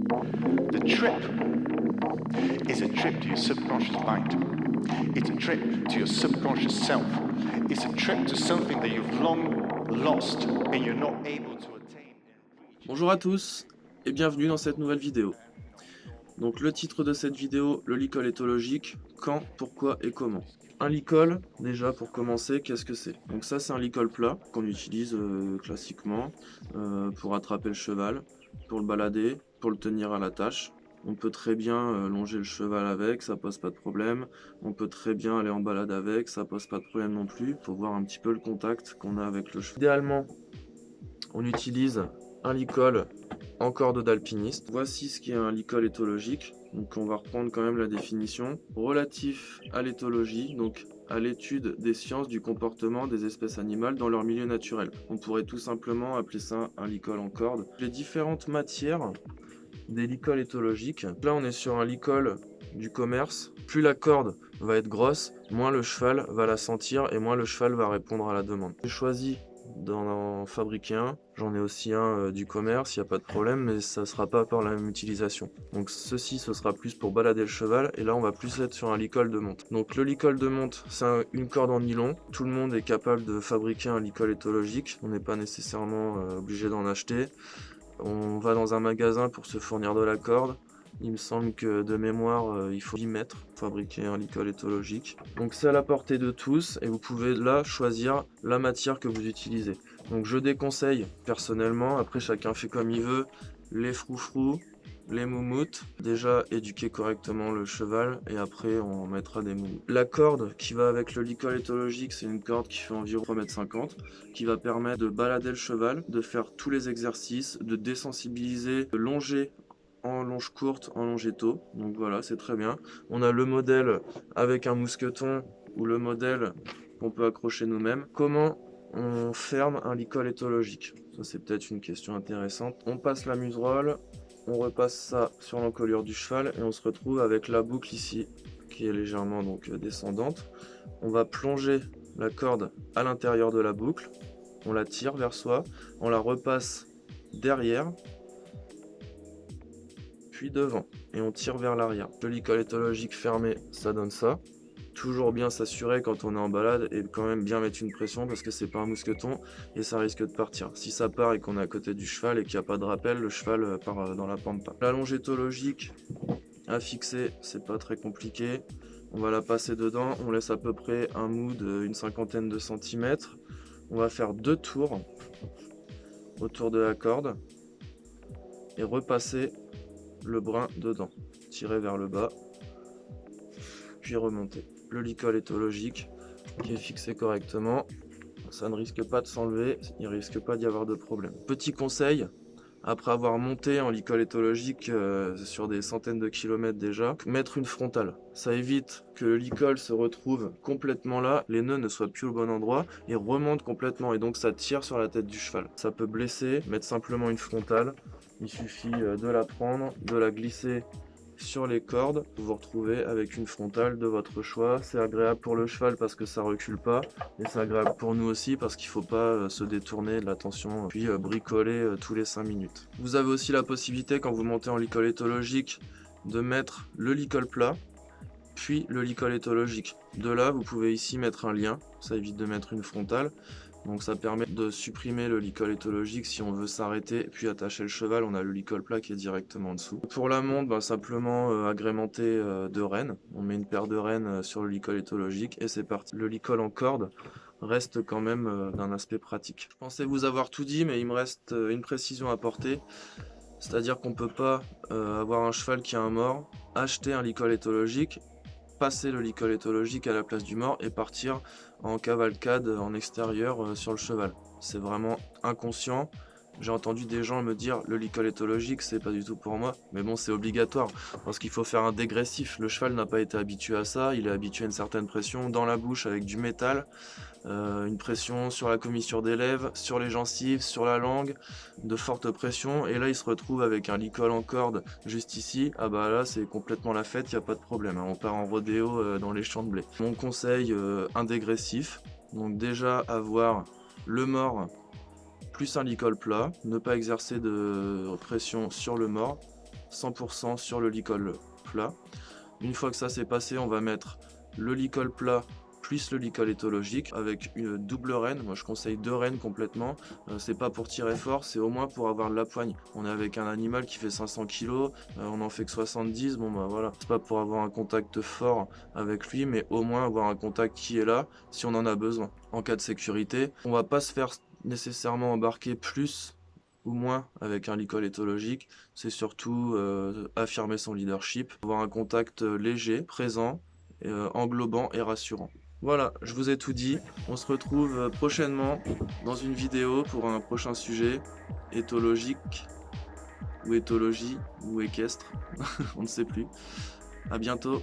The trip is a trip to your subconscious mind. It's a trip to your subconscious self. It's a trip to something that you've long lost and you're not able to attain. Bonjour à tous et bienvenue dans cette nouvelle vidéo. Donc le titre de cette vidéo, le licol éthologique, quand, pourquoi et comment. Un licol, déjà pour commencer, qu'est-ce que c'est? Donc ça c'est un licol plat qu'on utilise classiquement pour attraper le cheval, pour le balader, pour le tenir à l'attache. On peut très bien longer le cheval avec, ça pose pas de problème. On peut très bien aller en balade avec, ça pose pas de problème non plus. Il faut voir un petit peu le contact qu'on a avec le cheval. Idéalement, on utilise un licol en corde d'alpiniste. Voici ce qu'est un licol éthologique. Donc on va reprendre quand même la définition. Relatif à l'éthologie, donc à l'étude des sciences du comportement des espèces animales dans leur milieu naturel. On pourrait tout simplement appeler ça un licol en corde. Les différentes matières des licols éthologiques. Là on est sur un licol du commerce. Plus la corde va être grosse, moins le cheval va la sentir et moins le cheval va répondre à la demande. J'ai choisi d'en fabriquer un. J'en ai aussi un du commerce, il n'y a pas de problème, mais ça ne sera pas par la même utilisation. Donc ceci, ce sera plus pour balader le cheval, et là on va plus être sur un licol de monte. Donc le licol de monte, c'est une corde en nylon. Tout le monde est capable de fabriquer un licol éthologique, on n'est pas nécessairement obligé d'en acheter. On va dans un magasin pour se fournir de la corde. Il me semble que de mémoire, il faut 10 mètres pour fabriquer un licol éthologique. Donc c'est à la portée de tous et vous pouvez là choisir la matière que vous utilisez. Donc je déconseille personnellement, après chacun fait comme il veut, les froufrous, les moumoutes. Déjà éduquer correctement le cheval et après on mettra des moumoutes. La corde qui va avec le licol éthologique, c'est une corde qui fait environ 3,50 m qui va permettre de balader le cheval, de faire tous les exercices, de désensibiliser, de longer en longe courte, en longe étau. Donc voilà, c'est très bien. On a le modèle avec un mousqueton ou le modèle qu'on peut accrocher nous-mêmes. Comment on ferme un licol éthologique? Ça c'est peut-être une question intéressante. On passe la muserolle, on repasse ça sur l'encolure du cheval et on se retrouve avec la boucle ici qui est légèrement donc descendante. On va plonger la corde à l'intérieur de la boucle, on la tire vers soi, on la repasse derrière, puis devant, et on tire vers l'arrière. Le licol éthologique fermé, ça donne ça. Toujours bien s'assurer quand on est en balade et quand même bien mettre une pression parce que c'est pas un mousqueton et ça risque de partir. Si ça part et qu'on est à côté du cheval et qu'il n'y a pas de rappel, le cheval part dans la pampa. La longe éthologique à fixer, c'est pas très compliqué. On va la passer dedans, on laisse à peu près un mou d'une cinquantaine de centimètres. On va faire 2 tours autour de la corde et repasser le brin dedans, tirer vers le bas, puis remonter. Le licol éthologique qui est fixé correctement, ça ne risque pas de s'enlever, il ne risque pas d'y avoir de problème. Petit conseil, après avoir monté en licol éthologique sur des centaines de kilomètres déjà, mettre une frontale. Ça évite que le licol se retrouve complètement là, les nœuds ne soient plus au bon endroit et remonte complètement et donc ça tire sur la tête du cheval. Ça peut blesser, mettre simplement une frontale. Il suffit de la prendre, de la glisser sur les cordes, vous vous retrouvez avec une frontale de votre choix. C'est agréable pour le cheval parce que ça recule pas et c'est agréable pour nous aussi parce qu'il faut pas se détourner de l'attention puis bricoler tous les 5 minutes. Vous avez aussi la possibilité quand vous montez en licol éthologique de mettre le licol plat puis le licol éthologique. De là vous pouvez ici mettre un lien, ça évite de mettre une frontale. Donc ça permet de supprimer le licol éthologique si on veut s'arrêter puis attacher le cheval, on a le licol plat qui est directement en dessous. Pour la montre, simplement agrémenter de rênes. On met une paire de rênes sur le licol éthologique et c'est parti. Le licol en corde reste quand même d'un aspect pratique. Je pensais vous avoir tout dit, mais il me reste une précision à apporter. C'est-à-dire qu'on ne peut pas avoir un cheval qui a un mort, acheter un licol éthologique, passer le licol éthologique à la place du mort et partir en cavalcade en extérieur sur le cheval. C'est vraiment inconscient. J'ai entendu des gens me dire le licol éthologique c'est pas du tout pour moi, mais bon c'est obligatoire parce qu'il faut faire un dégressif. Le cheval n'a pas été habitué à ça, il est habitué à une certaine pression dans la bouche avec du métal, une pression sur la commissure des lèvres, sur les gencives, sur la langue, de fortes pressions, et là il se retrouve avec un licol en corde juste ici. Ah bah là c'est complètement la fête, il n'y a pas de problème, hein. On part en rodéo dans les champs de blé. Mon conseil, un dégressif, donc déjà avoir le mort plus un licol plat, ne pas exercer de pression sur le mort, 100% sur le licol plat. Une fois que ça c'est passé, on va mettre le licol plat plus le licol éthologique avec une double renne. Moi je conseille 2 rennes complètement. C'est pas pour tirer fort, c'est au moins pour avoir de la poigne. On est avec un animal qui fait 500 kg, on en fait que 70, bon bah voilà. C'est pas pour avoir un contact fort avec lui, mais au moins avoir un contact qui est là si on en a besoin. En cas de sécurité, on va pas se faire nécessairement embarquer plus ou moins avec un licol éthologique, c'est surtout affirmer son leadership, avoir un contact léger, présent, englobant et rassurant. Voilà, je vous ai tout dit. On se retrouve prochainement dans une vidéo pour un prochain sujet éthologique ou éthologie ou équestre, on ne sait plus. À bientôt.